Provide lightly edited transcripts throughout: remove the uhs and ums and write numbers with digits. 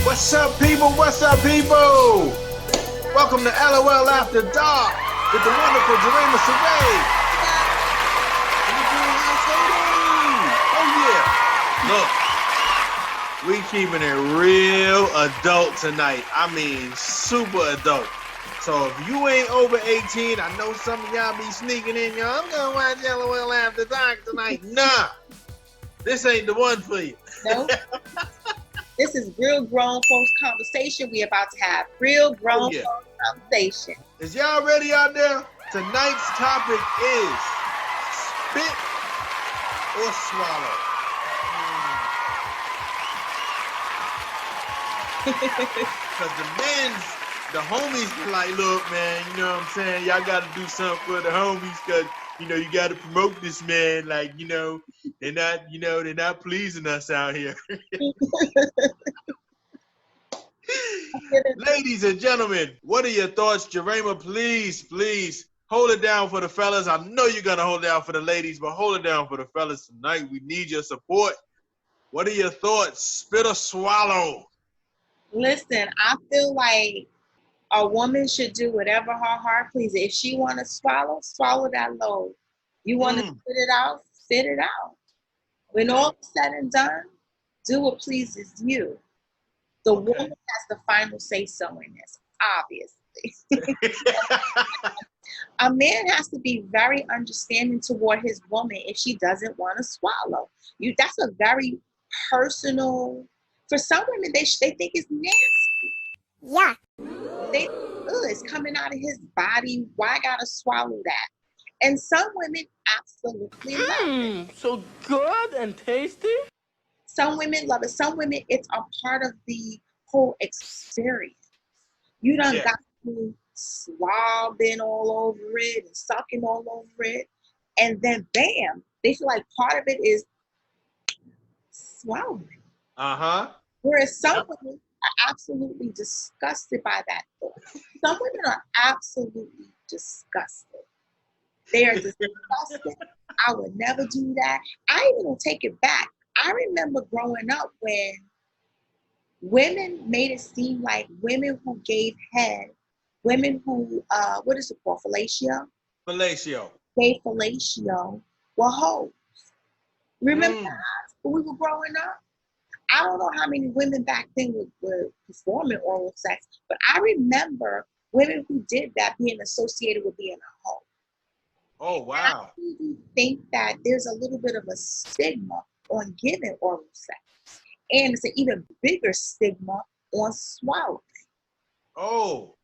What's up, people? What's up, people? Welcome to LOL After Dark with the wonderful Jrayma Saree. Oh, yeah. Look, we keeping it real adult tonight. I mean, super adult. So if you ain't over 18, I know some of y'all be sneaking in, y'all. I'm going to watch LOL After Dark tonight. Nah, this ain't the one for you. Nope. This is real grown folks conversation. We about to have real grown folks conversation. Is y'all ready out there? Tonight's topic is spit or swallow. Because the homies be like, look, man, you know what I'm saying? Y'all got to do something for the homies because, you know, you got to promote this, man. Like, you know, they're not pleasing us out here. Ladies and gentlemen, what are your thoughts? Jrayma, please hold it down for the fellas. I know you're going to hold it down for the ladies, but hold it down for the fellas tonight. We need your support. What are your thoughts? Spit or swallow? Listen, I feel like a woman should do whatever her heart pleases. If she want to swallow that load. You want to spit it out. When all is said and done, do what pleases you. The woman has the final say so in this, obviously. A man has to be very understanding toward his woman if she doesn't want to swallow. That's a very personal. For some women, they think it's nasty. Yeah. They it's coming out of his body. Why gotta swallow that? And some women absolutely love it. So good and tasty. Some women love it. Some women, it's a part of the whole experience. You done got to slobbing all over it and sucking all over it. And then bam, they feel like part of it is swallowing. Uh-huh. Whereas some women are absolutely disgusted by that thought. Some women are absolutely disgusted. They are disgusted. I would never do that. I even will take it back. I remember growing up when women made it seem like women who gave head, women who, what is it called, fellatio? Fellatio. Gave fellatio were hoes. Remember that when we were growing up? I don't know how many women back then were performing oral sex, but I remember women who did that being associated with being a hoe. Oh, wow. I really think that there's a little bit of a stigma on giving oral sex. And it's an even bigger stigma on swallowing. Oh,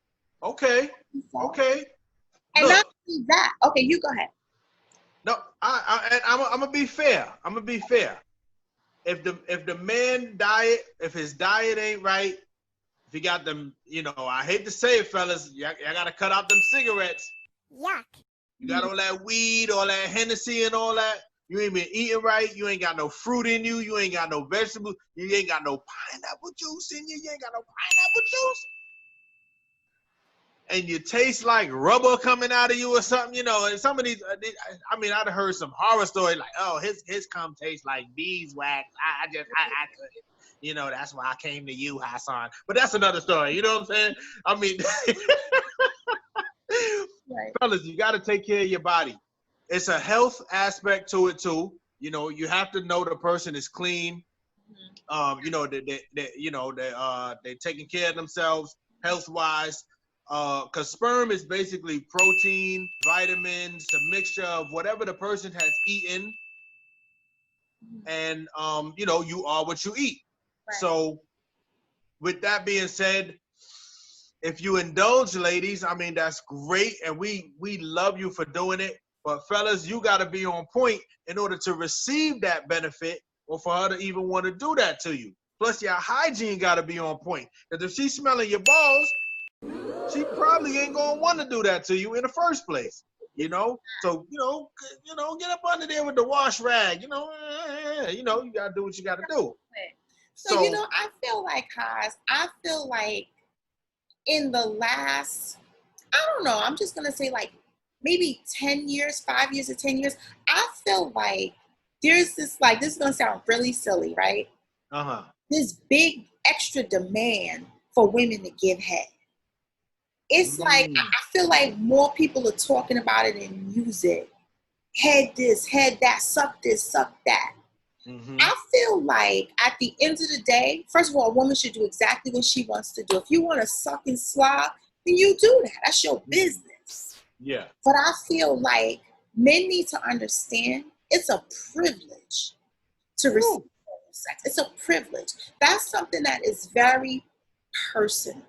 okay. Okay. And Look, not only that. Okay, you go ahead. No, I'm gonna be fair. If the man diet, if his diet ain't right, if he got them, you know, I hate to say it, fellas, y'all gotta cut out them cigarettes. Yuck. You got all that weed, all that Hennessy and all that. You ain't been eating right. You ain't got no fruit in you. You ain't got no vegetables. You ain't got no pineapple juice in you. You ain't got no pineapple juice. And you taste like rubber coming out of you or something, you know. And some of these, I mean, I'd heard some horror stories like, oh, his cum tastes like beeswax. I couldn't. You know, that's why I came to you, Hassan. But that's another story. You know what I'm saying? I mean, Right. Fellas, you got to take care of your body. It's a health aspect to it too. You know, you have to know the person is clean. You know, they're taking care of themselves health wise. Because sperm is basically protein, vitamins, a mixture of whatever the person has eaten. And, you know, you are what you eat. Right. So with that being said, if you indulge, ladies, I mean, that's great. And we love you for doing it. But fellas, you got to be on point in order to receive that benefit or for her to even want to do that to you. Plus, your hygiene got to be on point. Because if she's smelling your balls, she probably ain't going to want to do that to you in the first place. You know? So, you know, get up under there with the wash rag. You know, you got to do what you got to do. So, you know, I feel like in the last, I don't know, I'm just going to say like maybe 10 years, 5 years or 10 years, I feel like there's this, like, this is going to sound really silly, right? Uh-huh. This big extra demand for women to give head. It's like, I feel like more people are talking about it in music. Head this, head that, suck this, suck that. I feel like at the end of the day, first of all, a woman should do exactly what she wants to do. If you want to suck and slog, then you do that. That's your business. Yeah. But I feel like men need to understand it's a privilege to receive sex. It's a privilege. That's something that is very personal.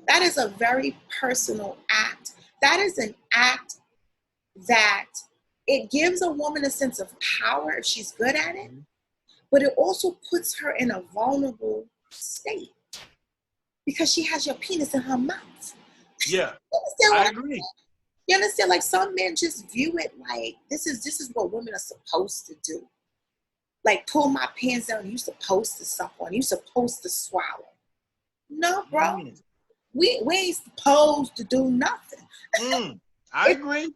That is a very personal act. That is an act that it gives a woman a sense of power if she's good at it, but it also puts her in a vulnerable state because she has your penis in her mouth. Yeah, I agree. You understand? Like, some men just view it like this is what women are supposed to do. Like, pull my pants down, you're supposed to suck on, you're supposed to swallow. No, bro. We ain't supposed to do nothing. I agree.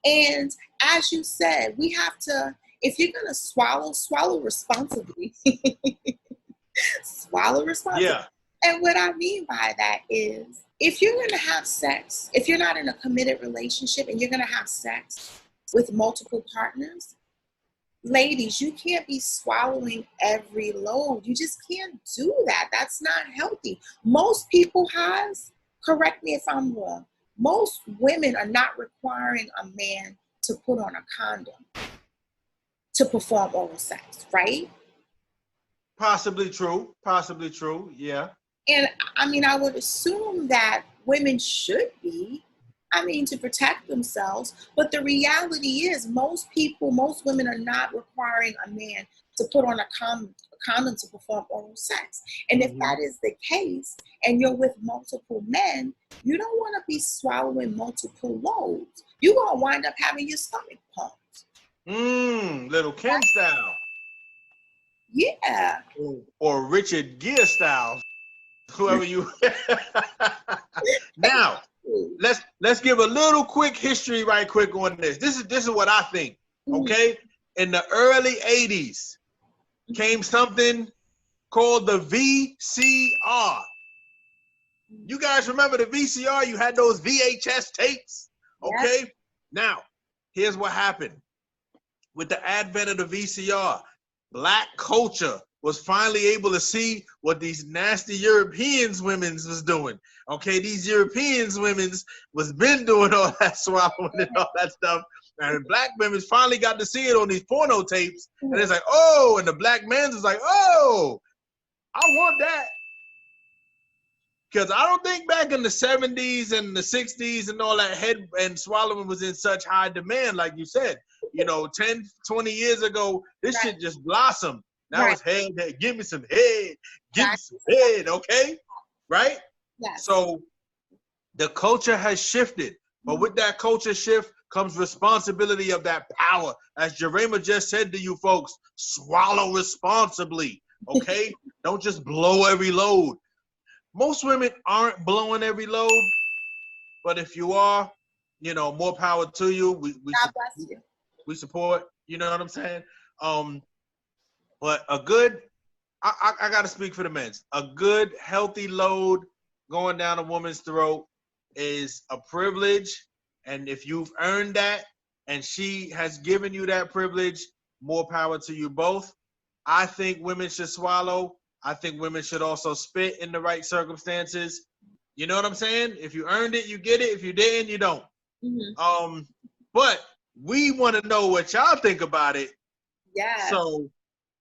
And as you said, we have to, if you're going to swallow responsibly. Swallow responsibly. Yeah. And what I mean by that is, if you're going to have sex, if you're not in a committed relationship and you're going to have sex with multiple partners, ladies, you can't be swallowing every load. You just can't do that. That's not healthy. Most people correct me if I'm wrong, most women are not requiring a man to put on a condom to perform oral sex, right? Possibly true, yeah. And I mean, I would assume that women should be, to protect themselves. But the reality is most women are not requiring a man to put on a condom to perform oral sex. And if that is the case, and you're with multiple men, you don't want to be swallowing multiple loads. You're going to wind up having your stomach pumped. Little Ken style. Yeah. Or Richard Gere style. Whoever you. Now, let's give a little quick history right quick on this. This is what I think. Okay? In the early 80s came something called the VCR. You guys remember the VCR? You had those VHS tapes. Okay? Yeah. Now, here's what happened. With the advent of the VCR, Black culture was finally able to see what these nasty Europeans women's was doing. Okay, these Europeans women's was been doing all that swallowing and all that stuff. And Black women finally got to see it on these porno tapes. And it's like, oh, and the Black men's was like, oh, I want that. Because I don't think back in the 70s and the 60s and all that head and swallowing was in such high demand, like you said. 10, 20 years ago, this shit just blossomed. Now it's head, give me some head, give me some head, okay? Right? Yes. So the culture has shifted. But with that culture shift comes responsibility of that power. As Jrayma just said to you folks, swallow responsibly, okay? Don't just blow every load. Most women aren't blowing every load, but if you are, more power to you. We support, you know what I'm saying? But a good, I got to speak for the men. A good, healthy load going down a woman's throat is a privilege. And if you've earned that and she has given you that privilege, more power to you both. I think women should swallow. I think women should also spit in the right circumstances. You know what I'm saying? If you earned it, you get it. If you didn't, you don't. But we want to know what y'all think about it. Yeah. So,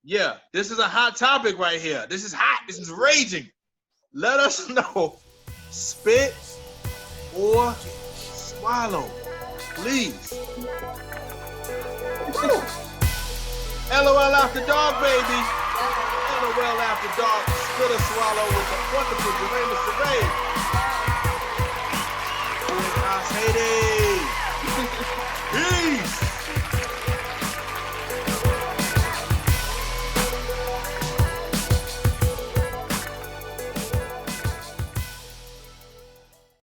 yeah, this is a hot topic right here. This is hot. This is raging. Let us know. Spit or swallow, please. LOL after dark, baby. LOL after dark. Spit or swallow with the wonderful Jrayma Saree. Hade.